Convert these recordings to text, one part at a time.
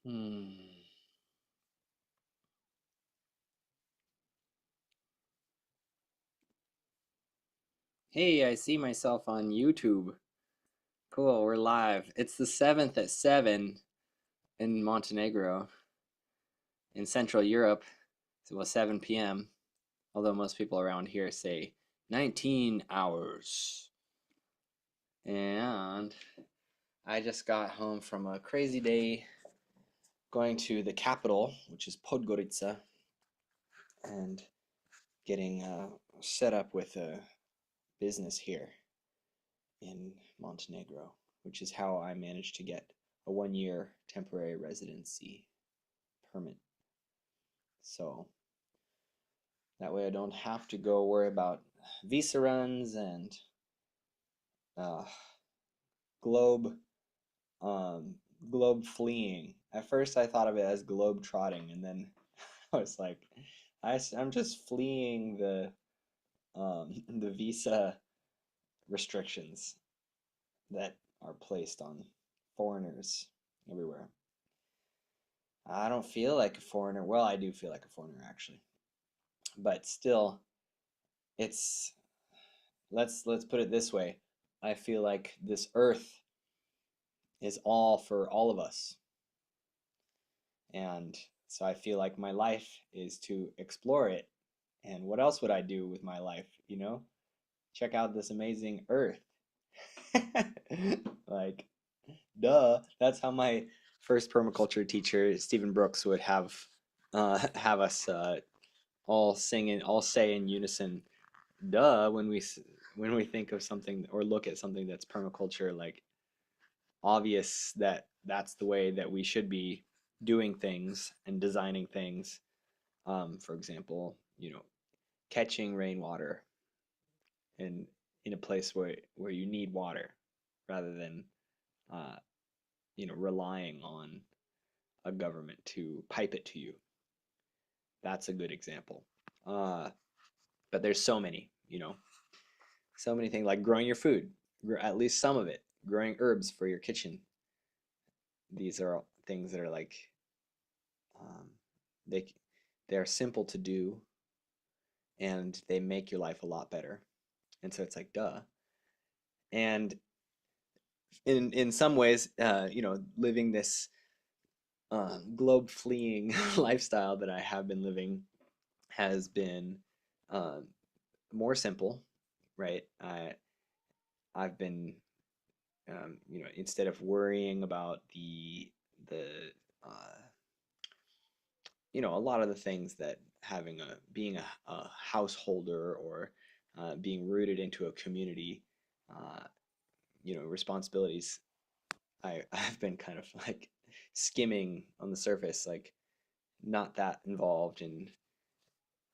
Hmm. Hey, I see myself on YouTube. Cool, we're live. It's the 7th at 7 in Montenegro, in Central Europe. So it was 7 p.m., although most people around here say 19 hours. And I just got home from a crazy day going to the capital, which is Podgorica, and getting set up with a business here in Montenegro, which is how I managed to get a 1 year temporary residency permit. So that way I don't have to go worry about visa runs and uh, globe um, globe fleeing. At first I thought of it as globe trotting, and then I was like, I'm just fleeing the visa restrictions that are placed on foreigners everywhere. I don't feel like a foreigner. Well, I do feel like a foreigner actually, but still, it's let's put it this way. I feel like this earth is all for all of us, and so I feel like my life is to explore it. And what else would I do with my life? Check out this amazing earth. Like, duh. That's how my first permaculture teacher, Stephen Brooks, would have us all say in unison, duh, when we think of something or look at something that's permaculture, like obvious that that's the way that we should be doing things and designing things. For example, catching rainwater in in a place where you need water, rather than uh, relying on a government to pipe it to you. That's a good example. Uh, but there's so many things, like growing your food, at least some of it, growing herbs for your kitchen. These are things that are like um, they they're simple to do, and they make your life a lot better. And so it's like duh. And in some ways, living this globe fleeing lifestyle that I have been living has been uh, more simple, right? I've been instead of worrying about the uh, a lot of the things that having being a householder, or being rooted into a community, uh, responsibilities. I've been kind of like skimming on the surface, like not that involved, and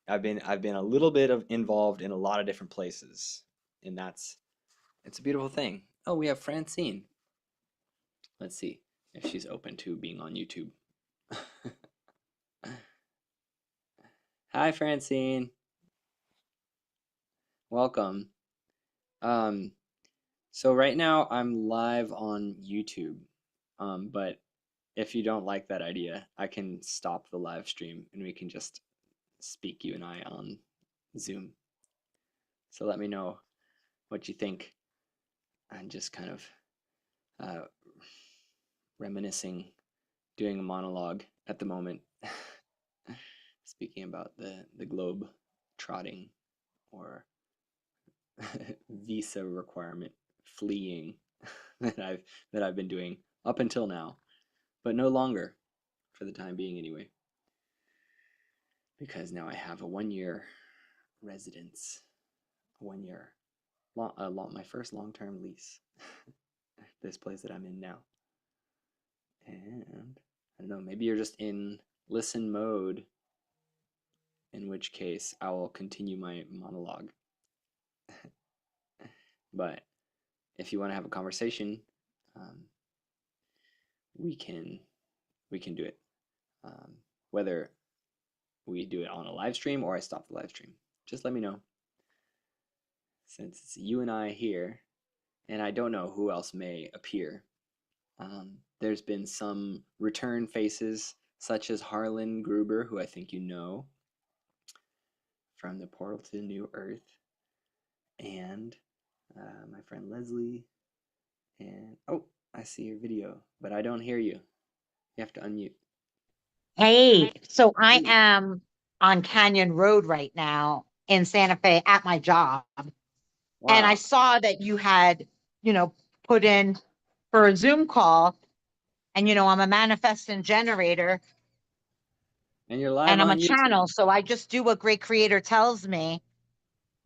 I've been a little bit of involved in a lot of different places, and it's a beautiful thing. Oh, we have Francine. Let's see if she's open to being on YouTube. Hi, Francine. Welcome. Um, so right now I'm live on YouTube. But if you don't like that idea, I can stop the live stream and we can just speak, you and I, on Zoom. So let me know what you think. I'm just kind of uh, reminiscing, doing a monologue at the moment, speaking about the globe trotting, or visa requirement fleeing that I've been doing up until now, but no longer for the time being anyway, because now I have a 1 year residence, a 1 year my first long-term lease. This place that I'm in now. And I don't know, maybe you're just in listen mode, in which case I will continue my monologue. But if you want to have a conversation, um, we can we can do it. Um, Whether we do it on a live stream or I stop the live stream, just let me know. Since it's you and I here, and I don't know who else may appear, There's been some return faces, such as Harlan Gruber, who I think you know from the Portal to New Earth, and my friend Leslie. And oh, I see your video, but I don't hear you. You have to unmute. Hey, so I Hey. am on Canyon Road right now in Santa Fe at my job. And I Wow. saw that you had, you know, put in for a Zoom call. And, I'm a manifesting generator And you're live and I'm a on YouTube. channel. So I just do what great creator tells me.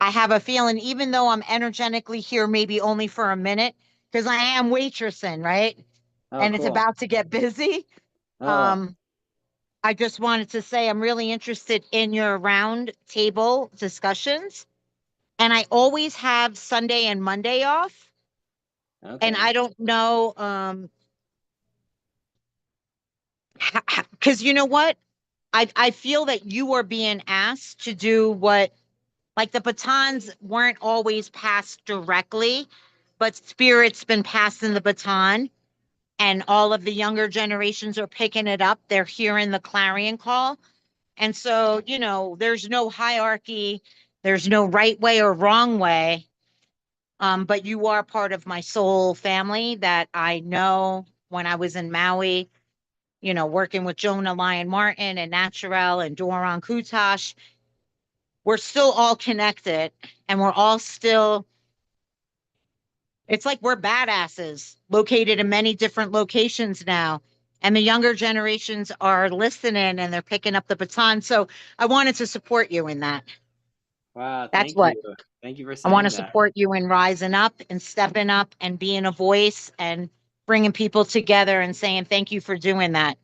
I have a feeling, even though I'm energetically here, maybe only for a minute, because I am waitressing, right? Oh, And it's cool. about to get busy. Oh, Um, I just wanted to say I'm really interested in your round table discussions. And I always have Sunday and Monday off. And okay. I don't know, because you know what? I feel that you are being asked to do what, like the batons weren't always passed directly, but spirit's been passing the baton. And all of the younger generations are picking it up. They're hearing the clarion call. And so, there's no hierarchy, there's no right way or wrong way. But you are part of my soul family that I know when I was in Maui, working with Jonah Lyon Martin and Naturel and Doron Kutash. We're still all connected and we're all still, it's like we're badasses located in many different locations now. And the younger generations are listening and they're picking up the baton. So I wanted to support you in that. Wow, That's thank what you. Thank you for I want to saying that. support you in rising up and stepping up and being a voice and bringing people together and saying thank you for doing that.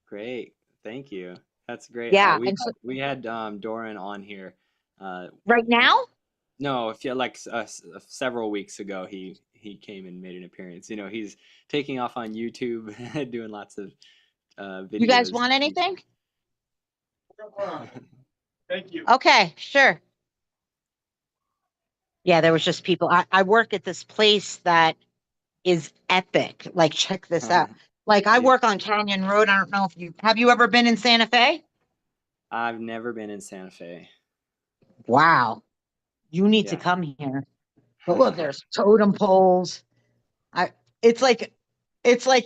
Great. Thank you. That's great. Yeah. We And had so we had Doran on here. Uh, right and now, no, if you like several weeks ago, he came and made an appearance. He's taking off on YouTube, doing lots of you guys videos. want anything? Okay, sure. Yeah, there was just people. I work at this place that is epic. Like, check this out. Like, I Yeah. work on Canyon Road. I don't know if you ever been in Santa Fe? I've never been in Santa Fe. Wow. You need to Yeah. come here. But look, there's totem poles. I it's like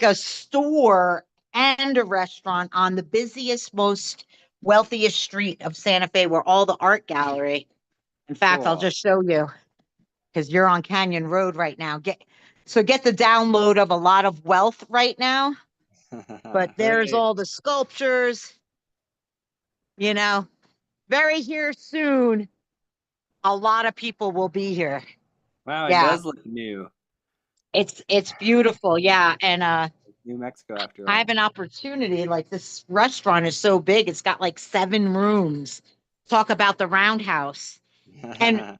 a store and a restaurant on the busiest, most wealthiest street of Santa Fe where all the art gallery. In fact, I'll Cool. just show you because you're on Canyon Road right now. Get the download of a lot of wealth right now. But there's Hooray. all the sculptures, you know, very here soon. A lot of people will be here. Wow, it Yeah. does look new. It's beautiful. Yeah. And It's New Mexico after I have all. an opportunity. Like this restaurant is so big, it's got like 7 rooms. Talk about the roundhouse. And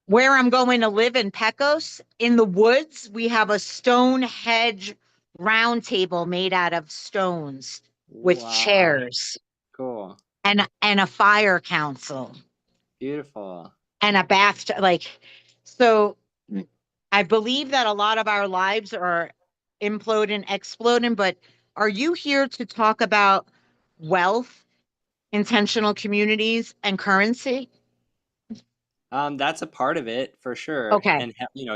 where I'm going to live in Pecos, in the woods, we have a stone hedge round table made out of stones with Wow. chairs Cool. and a fire council Beautiful. and a bathtub. Like, so I believe that a lot of our lives are imploding, exploding, but are you here to talk about wealth, intentional communities, and currency? That's a part of it for sure. Okay. And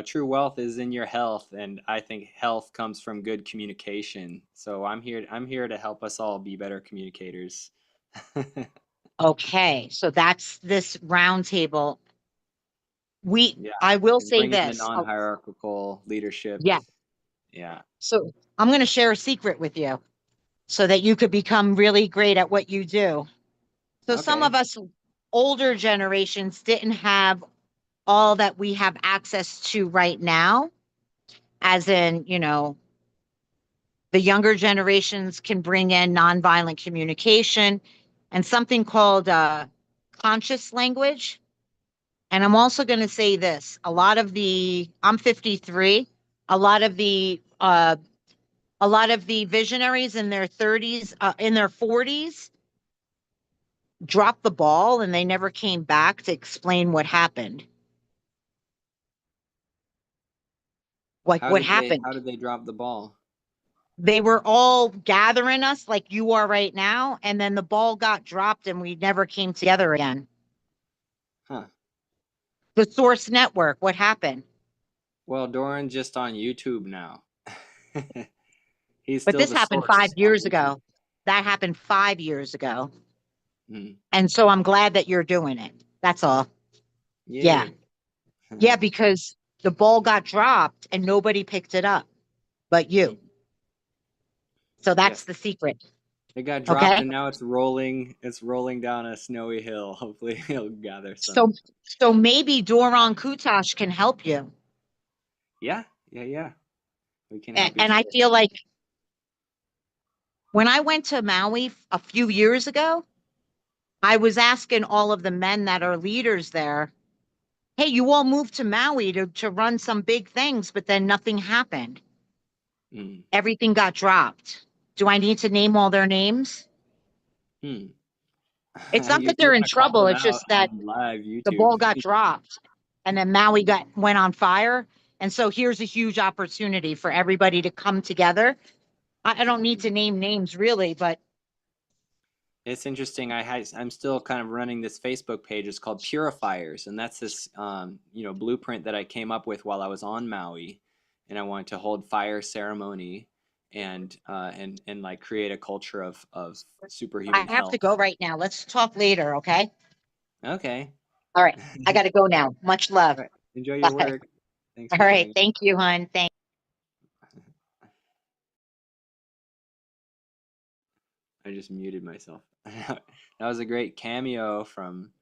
true wealth is in your health, and I think health comes from good communication. So I'm here to help us all be better communicators. Okay. So that's this roundtable. Yeah, I will and say bring in the this. Oh, non-hierarchical leadership. yeah. Yeah. So I'm going to share a secret with you so that you could become really great at what you do. So some of Okay. us older generations didn't have all that we have access to right now, as in, the younger generations can bring in nonviolent communication and something called conscious language. And I'm also going to say this: I'm 53. A lot of the uh, a lot of the visionaries in their 30s, in their 40s, dropped the ball and they never came back to explain what happened. Like How what did they happened? how did they drop the ball? They were all gathering us like you are right now, and then the ball got dropped and we never came together again. Huh. The Source Network, what happened? Well, Doran's just on YouTube now. He's But still this the happened five source on years YouTube. ago. That happened 5 years ago. Mm. And so I'm glad that you're doing it. That's all. Yeah. Yay. Yeah, because the ball got dropped and nobody picked it up but you. So that's Yes. the secret. It got dropped Okay. and now it's rolling. It's rolling down a snowy hill. Hopefully he'll gather So some. so maybe Doron Kutash can help you. Yeah, yeah, yeah. We can And, help and each I other. feel like when I went to Maui a few years ago, I was asking all of the men that are leaders there, hey, you all moved to Maui to run some big things, but then nothing happened. Mm. Everything got dropped. Do I need to name all their names? Hmm. It's not You that they're want in to call trouble. them It's out just that on live the YouTube. ball got dropped and then Maui went on fire. And so here's a huge opportunity for everybody to come together. I don't need to name names really, but It's interesting. I'm still kind of running this Facebook page. It's called Purifiers, and that's this blueprint that I came up with while I was on Maui, and I wanted to hold fire ceremony and like create a culture of I superhuman have to health. go right now. Let's talk later. Okay. Okay. All right. I got to go now. Much love. All right. Enjoy your Bye. work. Thanks All for right. sharing. Thank you, hon. Thank I just muted myself. That was a great cameo from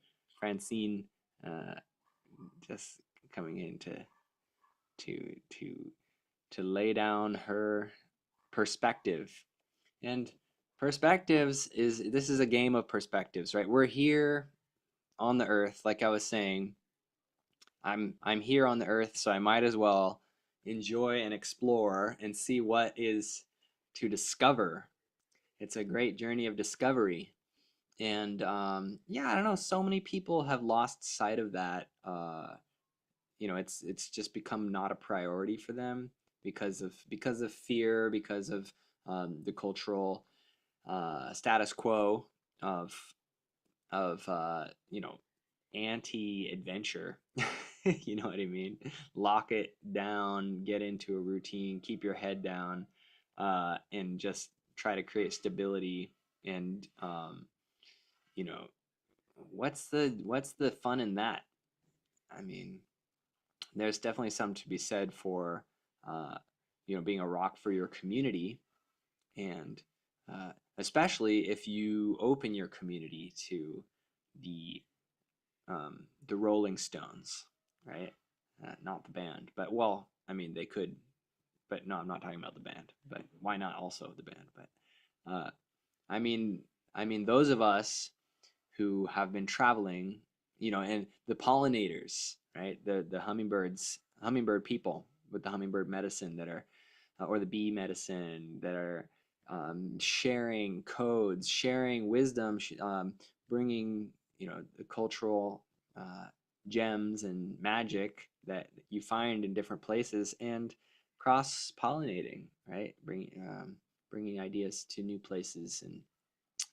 Francine, uh, just coming in to to to lay down her perspective. And perspectives is this is a game of perspectives, right? We're here on the earth, like I was saying. I'm here on the earth, so I might as well enjoy and explore and see what is to discover. It's a great journey of discovery. And yeah, I don't know, so many people have lost sight of that. It's just become not a priority for them because of fear, because of the cultural status quo of of anti-adventure. You know what I mean? Lock it down, get into a routine, keep your head down, and just try to create stability. And you know, what's the fun in that? I mean, there's definitely something to be said for uh, being a rock for your community, and especially if you open your community to the the Rolling Stones, right? Not the band, but well, I mean they could, but no, I'm not talking about the band. But why not also the band? But I mean, those of us who have been traveling, and the pollinators, right? The hummingbirds, hummingbird people with the hummingbird medicine that are, or the bee medicine that are sharing codes, sharing wisdom, bringing the cultural uh, gems and magic that you find in different places and cross pollinating, right? Bringing ideas to new places, and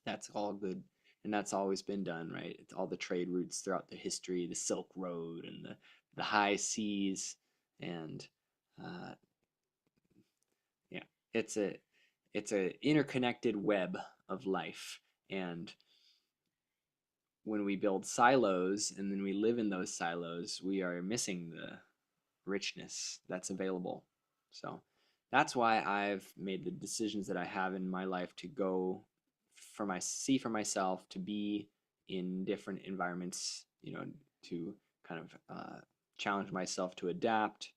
that's all good, and that's always been done, right? It's all the trade routes throughout the history, the Silk Road and the high seas, and uh, yeah, it's a interconnected web of life. And when we build silos and then we live in those silos, we are missing the richness that's available. So that's why I've made the decisions that I have in my life to go see for myself, to be in different environments, to kind of challenge myself to adapt,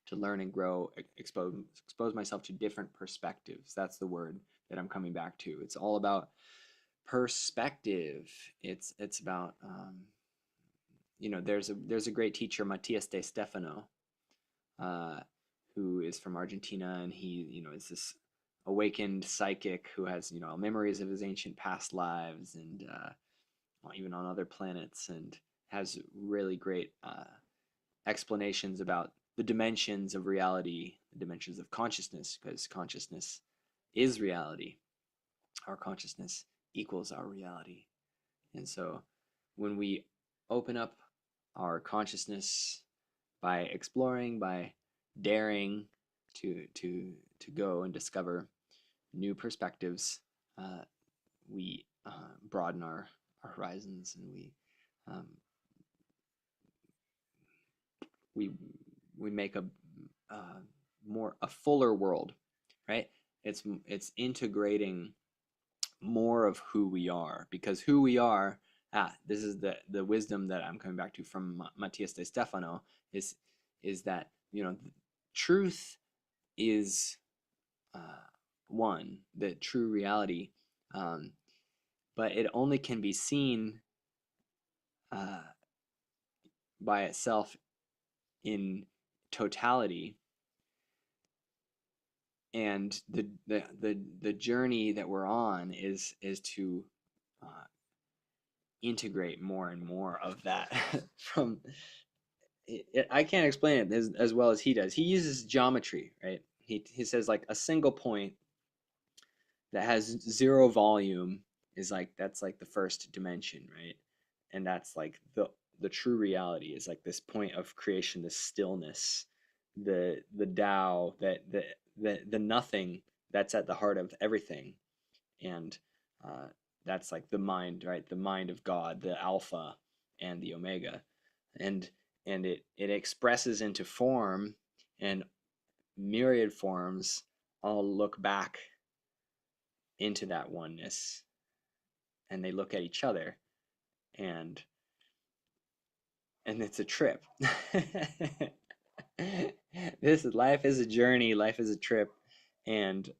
to learn and grow, expose myself to different perspectives. That's the word that I'm coming back to. It's all about perspective. It's about there's a great teacher, Matias de Stefano, uh, who is from Argentina, and he is this awakened psychic who has memories of his ancient past lives, and even on other planets, and has really great explanations about the dimensions of reality the dimensions of consciousness, because consciousness is reality. Our consciousness equals our reality. And so when we open up our consciousness by exploring, by daring to go and discover new perspectives, we broaden our horizons, and um, we we make a fuller world, right? It's integrating more of who we are, because who we are, this is the wisdom that I'm coming back to from Matthias de Stefano, is that, truth is one, the true reality, um, but it only can be seen uh, by itself in totality. And the journey that we're on is to uh, integrate more and more of that from I can't explain it as well as he does. He uses geometry, right? He says like a single point that has zero volume is like, that's like the first dimension, right? And that's like the true reality is like this point of creation, this stillness, the Tao, the nothing that's at the heart of everything. And uh, that's like the mind, right? The mind of God, the Alpha and the Omega. And it expresses into form, and myriad forms all look back into that oneness, and they look at each other, and it's a trip. This life is a journey, life is a trip, and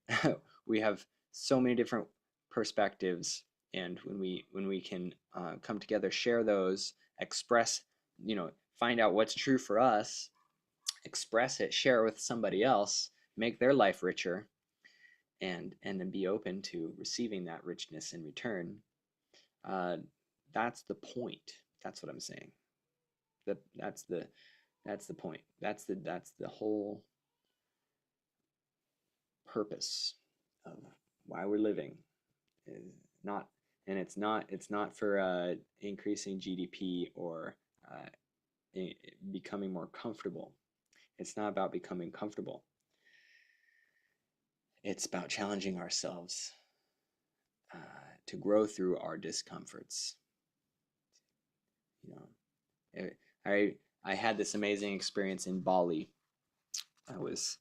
we have so many different perspectives. And when we can come together, share those, express, find out what's true for us, express it, share it with somebody else, make their life richer, and then be open to receiving that richness in return. uh, that's the point. That's what I'm saying. That's the point. That's the whole purpose of why we're living. Is not and it's not for increasing GDP or uh, becoming more comfortable. It's not about becoming comfortable. It's about challenging ourselves uh, to grow through our discomforts. You know, I had this amazing experience in Bali. I was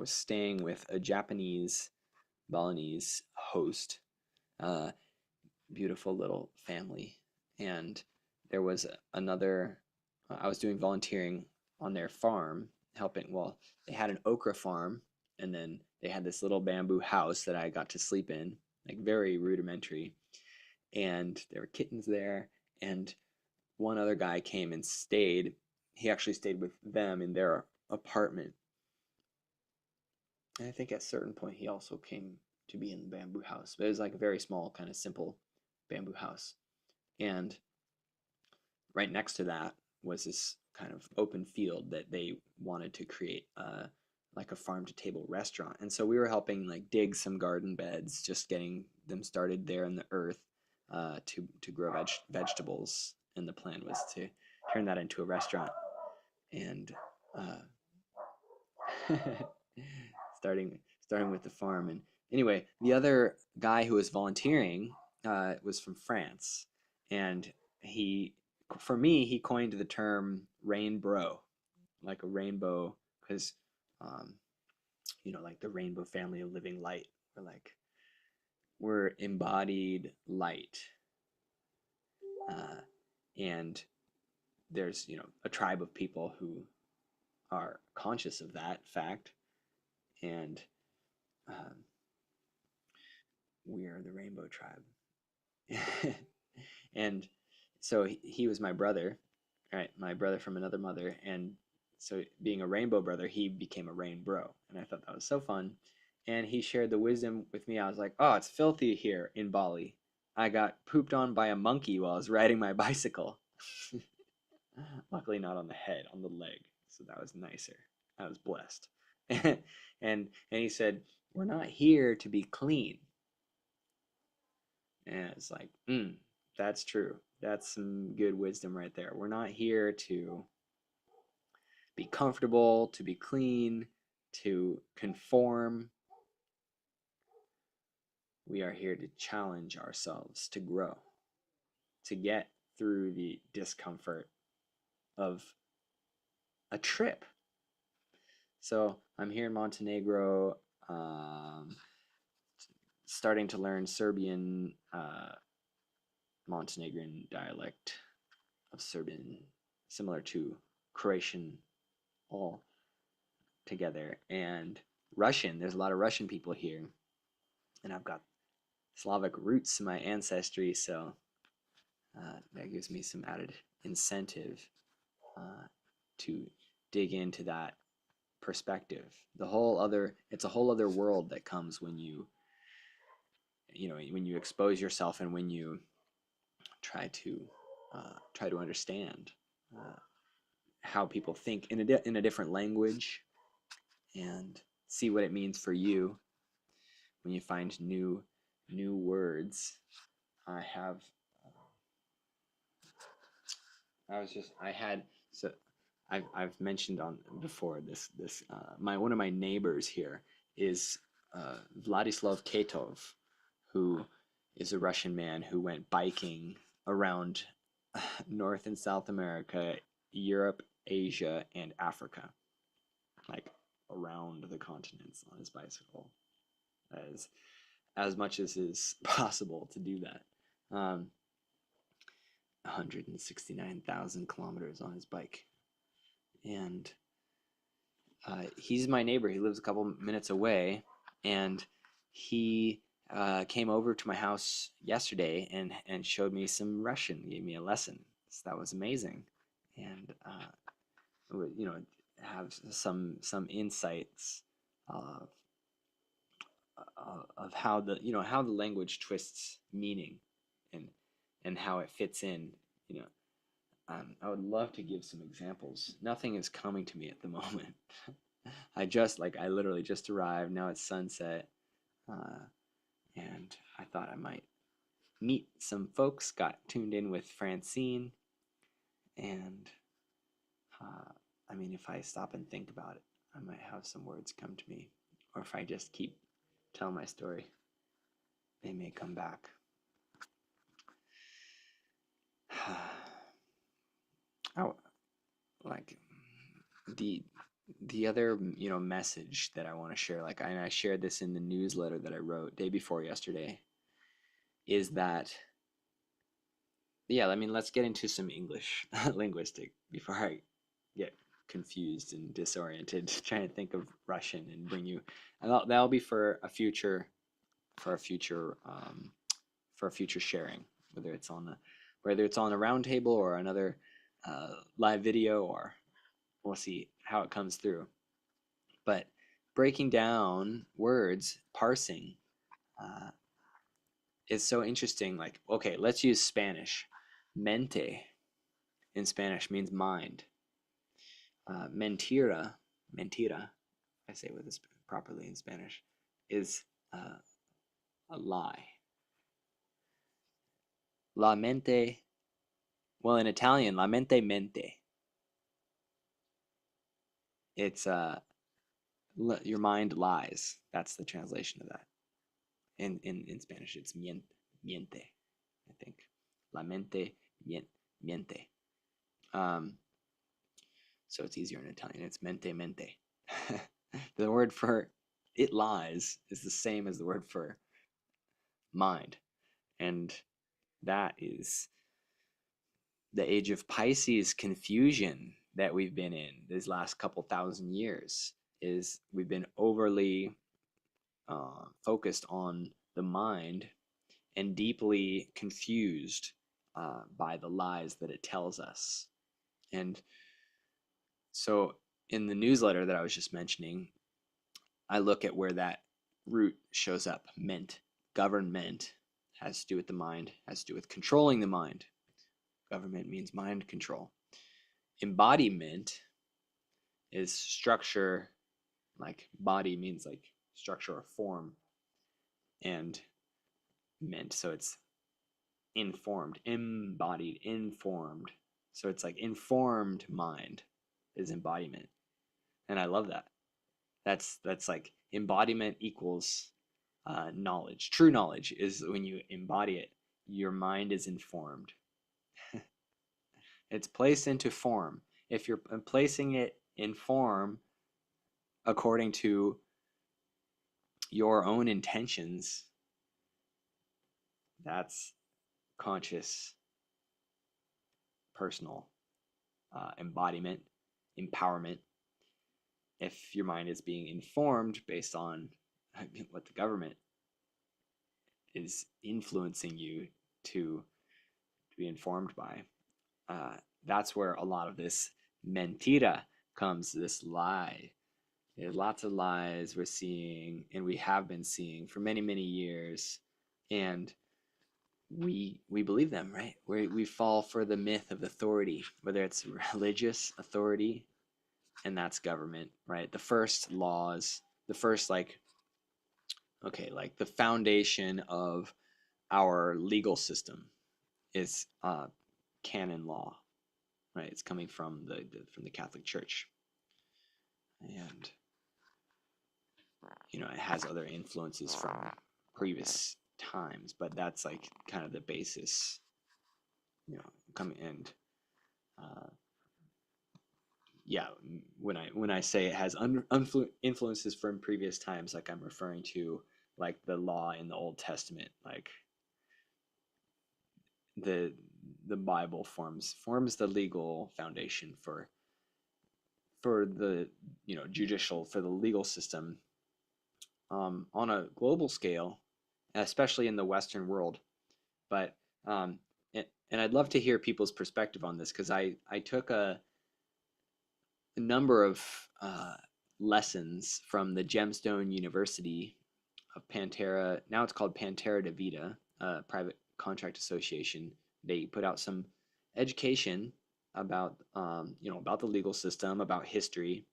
staying with a Japanese Balinese host, uh, beautiful little family, and there was another. I was doing volunteering on their farm, helping. Well, they had an okra farm, and then they had this little bamboo house that I got to sleep in, like very rudimentary. And there were kittens there, and one other guy came and stayed. He actually stayed with them in their apartment. And I think at a certain point he also came to be in the bamboo house. But it was like a very small, kind of simple bamboo house. And right next to that was this kind of open field that they wanted to create like a farm to table restaurant. And so we were helping like dig some garden beds, just getting them started there in the earth to grow vegetables. And the plan was to turn that into a restaurant. And starting with the farm. And anyway, the other guy who was volunteering was from France, and he, for me, he coined the term rain bro, like a rainbow, because um, like the rainbow family of living light. We're embodied light, uh, and there's a tribe of people who are conscious of that fact, and um, we are the rainbow tribe. And so he was my brother, right? My brother from another mother. And so being a rainbow brother, he became a rain bro. And I thought that was so fun. And he shared the wisdom with me. I was like, oh, it's filthy here in Bali. I got pooped on by a monkey while I was riding my bicycle. Luckily not on the head, on the leg. So that was nicer. I was blessed. and he said, we're not here to be clean. And it's like, that's true. That's some good wisdom right there. We're not here to be comfortable, to be clean, to conform. We are here to challenge ourselves, to grow, to get through the discomfort of a trip. So I'm here in Montenegro, starting to learn Serbian, Montenegrin dialect of Serbian, similar to Croatian, all together, and Russian. There's a lot of Russian people here, and I've got Slavic roots in my ancestry, so that gives me some added incentive to dig into that perspective. It's a whole other world that comes when when you expose yourself and when you try to understand how people think in a different language, and see what it means for you when you find new words. I have I was just I had so I've mentioned on before this my one of my neighbors here is Vladislav Ketov, who is a Russian man who went biking around North and South America, Europe, Asia, and Africa, like around the continents on his bicycle, as much as is possible to do that. 169,000 kilometers on his bike. And he's my neighbor. He lives a couple minutes away. And he came over to my house yesterday and showed me some Russian, gave me a lesson. So that was amazing. And, have some insights of how the language twists meaning, and how it fits in. You know, I would love to give some examples. Nothing is coming to me at the moment. I literally just arrived. Now it's sunset, and I thought I might meet some folks. Got tuned in with Francine, and if I stop and think about it, I might have some words come to me, or if I just keep telling my story, they may come back. Oh, like the other message that I want to share, and I shared this in the newsletter that I wrote day before yesterday, is that let's get into some English linguistic before I get confused and disoriented trying to think of Russian and bring you, and that'll be for a future sharing, whether it's on a roundtable or another live video, or we'll see how it comes through. But breaking down words, parsing, is so interesting. Like, okay, let's use Spanish. Mente in Spanish means mind. Mentira, I say with this properly in Spanish, is a lie. La mente, well, in Italian, la mente. It's your mind lies. That's the translation of that. In Spanish, it's miente, I think. La mente miente. So it's easier in Italian. It's mente. The word for it lies is the same as the word for mind. And that is the age of Pisces confusion that we've been in these last couple thousand years. Is we've been overly focused on the mind and deeply confused by the lies that it tells us. And so in the newsletter that I was just mentioning, I look at where that root shows up. Ment, government, has to do with the mind, has to do with controlling the mind. Government means mind control. Embodiment is structure, like body means like structure or form, and ment, so it's informed, embodied, informed. So it's like informed mind is embodiment. And I love that. That's like embodiment equals knowledge. True knowledge is when you embody it, your mind is informed. It's placed into form. If you're placing it in form according to your own intentions, that's conscious, personal embodiment, empowerment. If your mind is being informed based on what the government is influencing you to be informed by, that's where a lot of this mentira comes, this lie. There's lots of lies we're seeing, and we have been seeing for many, many years, and we believe them, right? We fall for the myth of authority, whether it's religious authority, and that's government, right? The first laws, the first like okay, like the foundation of our legal system is canon law, right? It's coming from the Catholic Church, and it has other influences from previous times, but that's like kind of the basis, coming and uh, yeah, when I say it has influences from previous times, like I'm referring to like the law in the Old Testament, like the the Bible forms the legal foundation for the judicial, for the legal system, on a global scale, especially in the Western world. But and I'd love to hear people's perspective on this, because I took a number of lessons from the Gemstone University of Pantera. Now it's called Pantera de Vida, a private contract association. They put out some education about about the legal system, about history,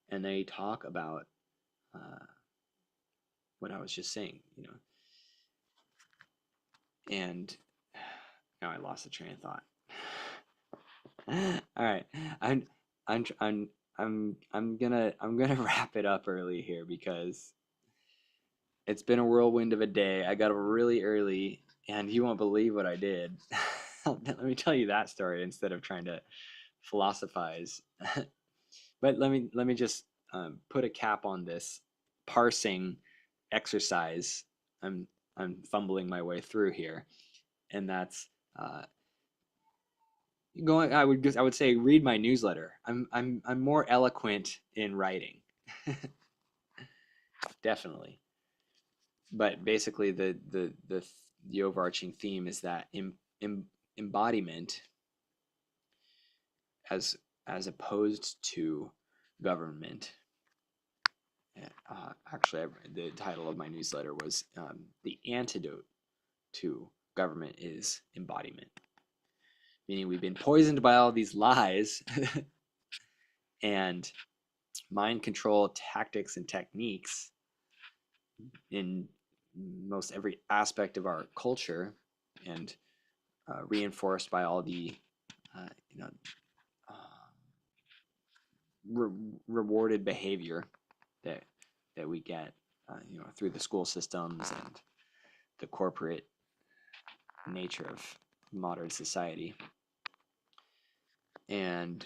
and they talk about what I was just saying, and now I lost the train of thought. All right, I'm I'm I'm gonna wrap it up early here, because it's been a whirlwind of a day. I got up really early, and you won't believe what I did. Let me tell you that story instead of trying to philosophize. But let me just put a cap on this parsing exercise. I'm I'm fumbling my way through here, and that's uh, going. I would say read my newsletter. I'm more eloquent in writing, definitely. But basically, the overarching theme is that embodiment, as opposed to government. Actually, the title of my newsletter was "The Antidote to Government is Embodiment," meaning we've been poisoned by all these lies and mind control tactics and techniques in most every aspect of our culture, and reinforced by all the uh, you know rewarded behavior that we get through the school systems and the corporate nature of modern society. And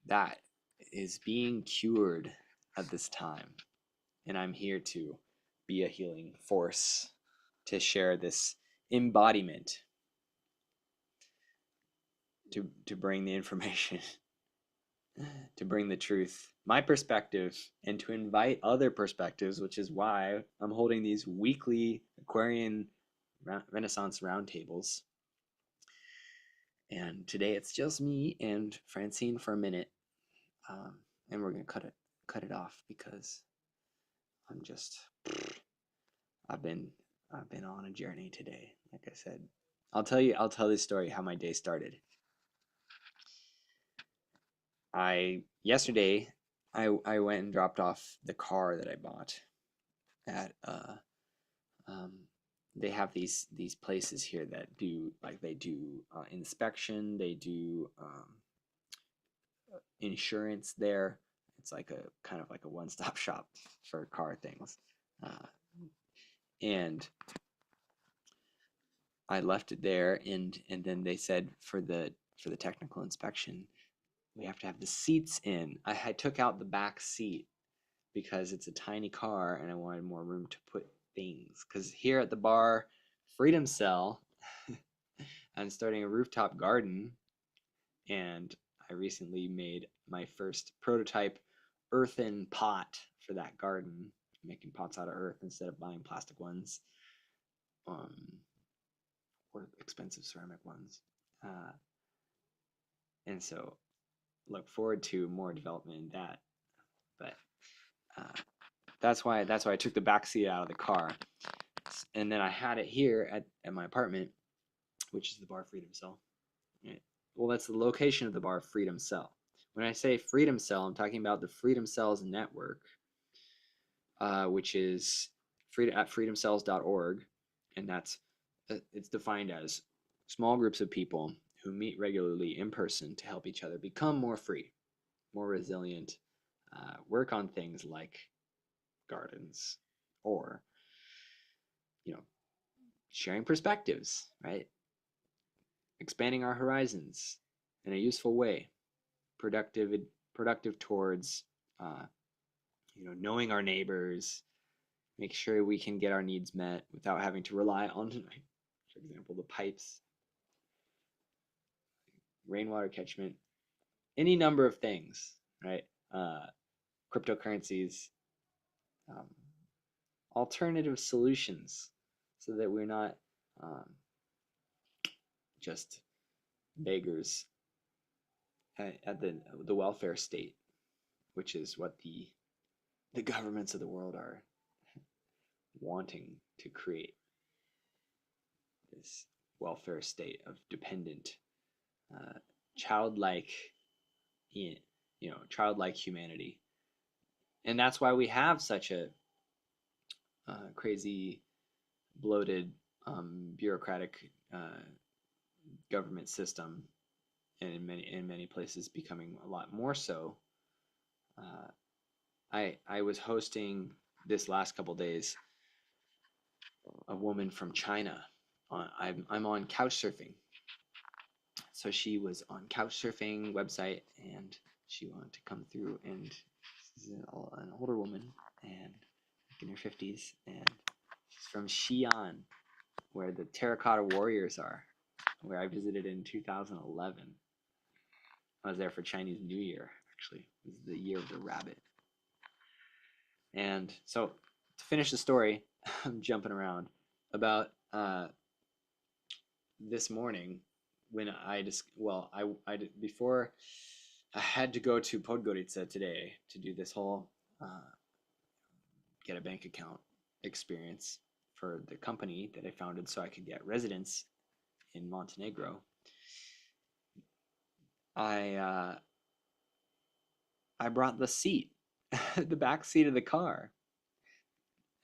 that is being cured at this time, and I'm here to be a healing force, to share this embodiment, to bring the information, to bring the truth, my perspective, and to invite other perspectives, which is why I'm holding these weekly Aquarian Renaissance roundtables. And today it's just me and Francine for a minute, and we're gonna cut it off, because I'm just I've been on a journey today. Like I said, I'll tell this story how my day started. Yesterday I went and dropped off the car that I bought at um, they have these places here that do like they do inspection, they do insurance there. It's like a kind of like a one-stop shop for car things, uh, and I left it there, and then they said for the technical inspection we have to have the seats in. I took out the back seat because it's a tiny car and I wanted more room to put things. Because here at the bar, Freedom Cell, I'm starting a rooftop garden, and I recently made my first prototype earthen pot for that garden, making pots out of earth instead of buying plastic ones, um, or expensive ceramic ones. Uh, and so look forward to more development in that. But uh, that's why I took the back seat out of the car, and then I had it here at my apartment, which is the bar Freedom Cell. Right? Well, that's the location of the bar Freedom Cell. When I say Freedom Cell, I'm talking about the Freedom Cells network, which is at freedomcells.org, and that's it's defined as small groups of people who meet regularly in person to help each other become more free, more resilient, work on things like gardens, or you know, sharing perspectives, right? Expanding our horizons in a useful way, productive productive towards uh, knowing our neighbors, make sure we can get our needs met without having to rely on, for example, the pipes, rainwater catchment, any number of things, right? Uh, Cryptocurrencies, um, alternative solutions, so that we're not um, just beggars at the welfare state, which is what the governments of the world are wanting to create, this welfare state of dependent, uh, childlike, childlike humanity, and that's why we have such a crazy, bloated, bureaucratic government system, and in many places becoming a lot more so. Uh, I was hosting this last couple days a woman from China. I'm on couch surfing, so she was on couch surfing website, and she wanted to come through, and she's an older woman and in her 50s, and she's from Xi'an, where the terracotta warriors are, where I visited in 2011. I was there for Chinese New Year, actually. It was the year of the rabbit. And so to finish the story, I'm jumping around about this morning when I just before I had to go to Podgorica today to do this whole get a bank account experience for the company that I founded so I could get residence in Montenegro. I I brought the seat, the back seat of the car,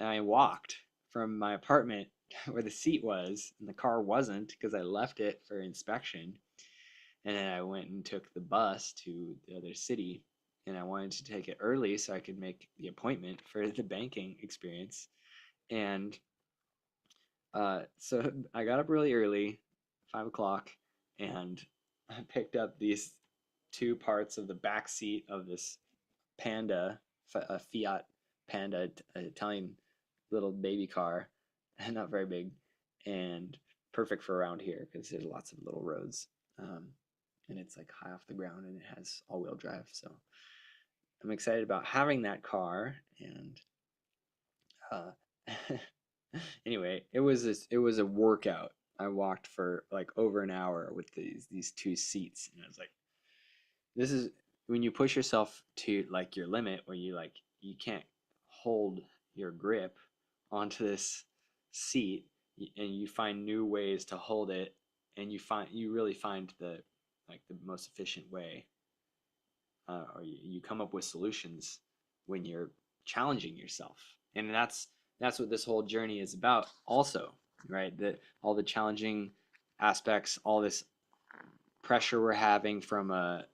and I walked from my apartment where the seat was and the car wasn't because I left it for inspection. And then I went and took the bus to the other city, and I wanted to take it early so I could make the appointment for the banking experience. And so I got up really early, 5 o'clock, and I picked up these two parts of the back seat of this Panda, a Fiat Panda, Italian little baby car, not very big, and perfect for around here because there's lots of little roads. And it's like high off the ground and it has all-wheel drive. So I'm excited about having that car. And uh, anyway, it was a workout. I walked for like over an hour with these two seats, and I was like, this is when you push yourself to like your limit, where you can't hold your grip onto this seat, and you find new ways to hold it, and you really find the most efficient way or you come up with solutions when you're challenging yourself. And that's what this whole journey is about also, right? That all the challenging aspects, all this pressure we're having from a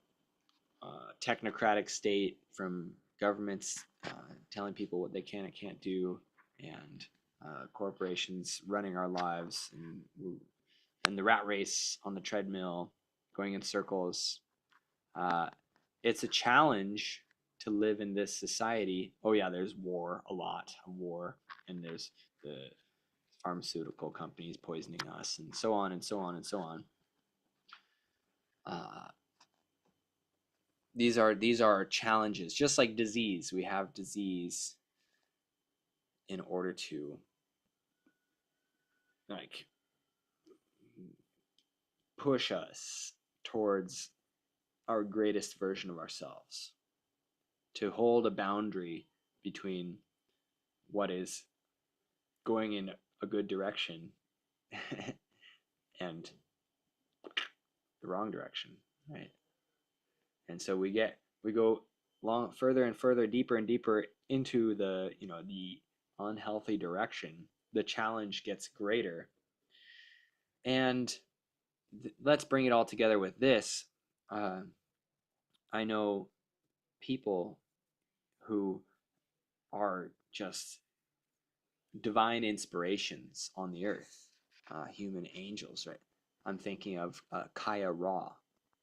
technocratic state, from governments telling people what they can and can't do, and corporations running our lives, and the rat race on the treadmill going in circles. Uh, it's a challenge to live in this society. Oh yeah, there's war, a lot of war, and there's the pharmaceutical companies poisoning us, and so on and so on and so on. Uh, these are challenges, just like disease. We have disease in order to like push us towards our greatest version of ourselves, to hold a boundary between what is going in a good direction and the wrong direction, right? And so we go long further and further, deeper and deeper into the unhealthy direction. The challenge gets greater, and let's bring it all together with this. Uh, I know people who are just divine inspirations on the earth, human angels, right? I'm thinking of Kaya Ra,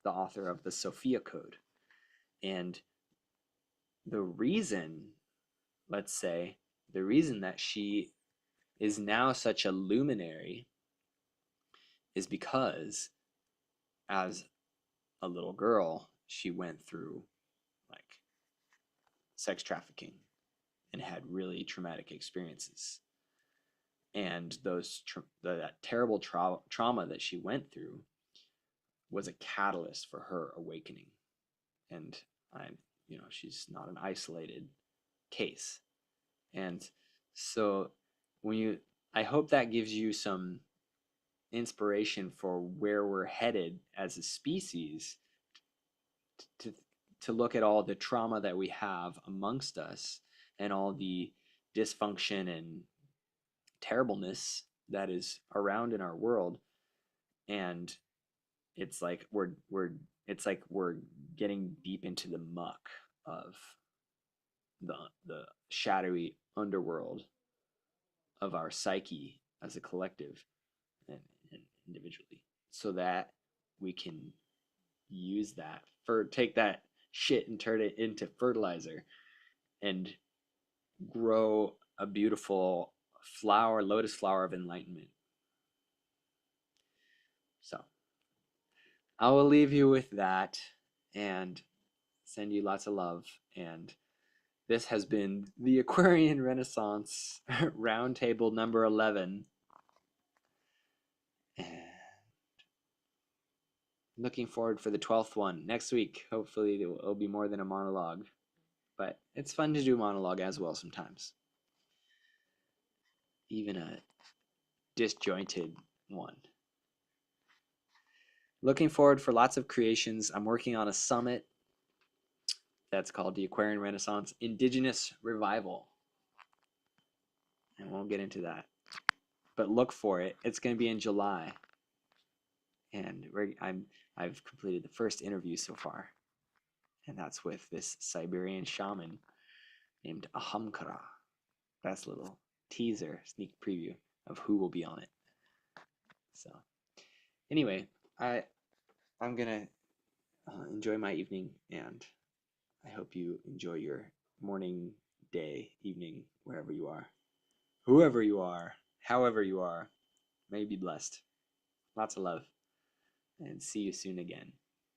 the author of the Sophia Code. And the reason, let's say, the reason that she is now such a luminary is because as a little girl, she went through like sex trafficking and had really traumatic experiences. And that terrible trauma that she went through was a catalyst for her awakening. And she's not an isolated case. And so I hope that gives you some inspiration for where we're headed as a species, to to look at all the trauma that we have amongst us and all the dysfunction and terribleness that is around in our world. And it's like we're getting deep into the muck of the shadowy underworld of our psyche as a collective, and individually, so that we can use that for take that shit and turn it into fertilizer and grow a beautiful flower, lotus flower of enlightenment. So I will leave you with that and send you lots of love. And this has been the Aquarian Renaissance Roundtable number 11. And looking forward for the 12th one next week. Hopefully, it'll be more than a monologue. But it's fun to do monologue as well sometimes. Even a disjointed one. Looking forward for lots of creations. I'm working on a summit that's called the Aquarian Renaissance Indigenous Revival. I won't get into that, but look for it. It's going to be in July, and I've completed the first interview so far, and that's with this Siberian shaman named Ahamkara. That's a little teaser, sneak preview of who will be on it. So, anyway, I'm gonna enjoy my evening, and I hope you enjoy your morning, day, evening, wherever you are. Whoever you are, however you are, may you be blessed. Lots of love, and see you soon again.